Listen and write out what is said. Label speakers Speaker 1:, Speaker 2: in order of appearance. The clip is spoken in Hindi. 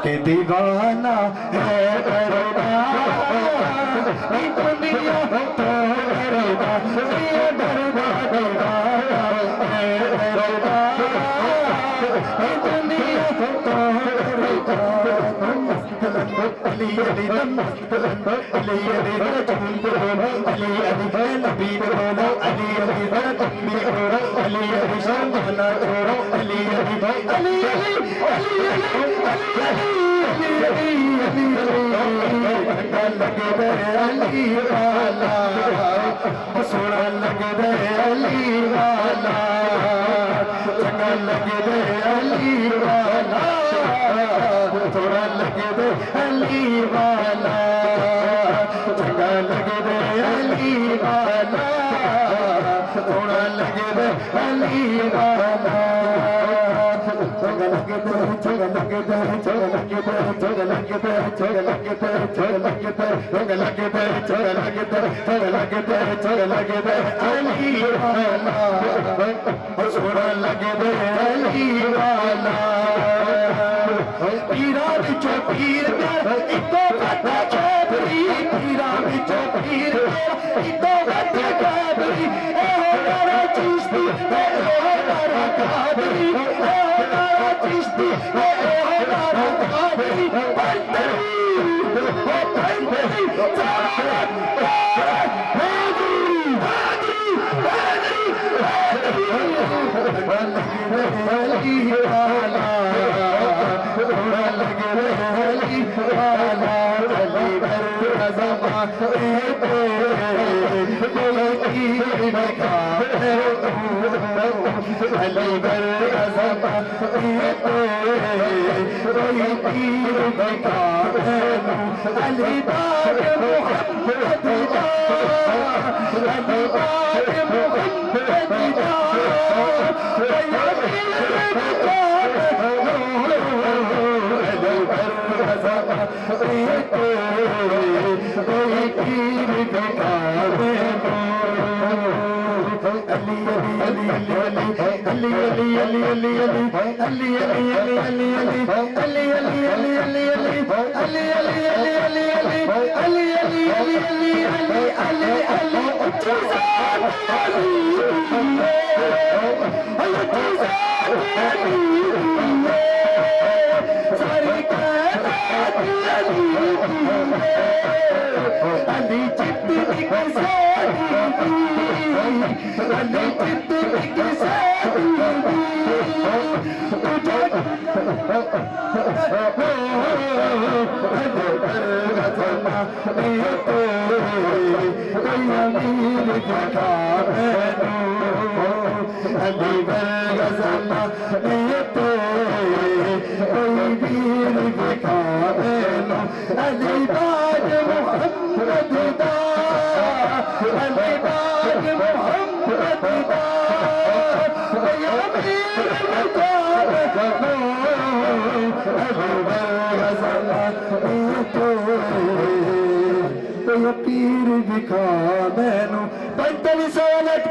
Speaker 1: के दीवाना है दरबार दुनिया तो दरबार ये दरबार है दरबार दुनिया तो दरबार अली अली अली अली अली अली नबी बोलो अली अली तुम बोलो अली अली शाना बोलो अली अली अली अली लगे अली वाला सोना लगे अली वाला चंगा लगे अली वाला थोड़ा लगे अली वाला चंगा लगे अली वाला थोड़ा लगे अली वाला पीरा बिचो पीर इको छेबरी पीरा बिचो पीर इको छेबरी चिश्ती कादरी चिश्ती कादरी पीर दिखा मैनू 45 लख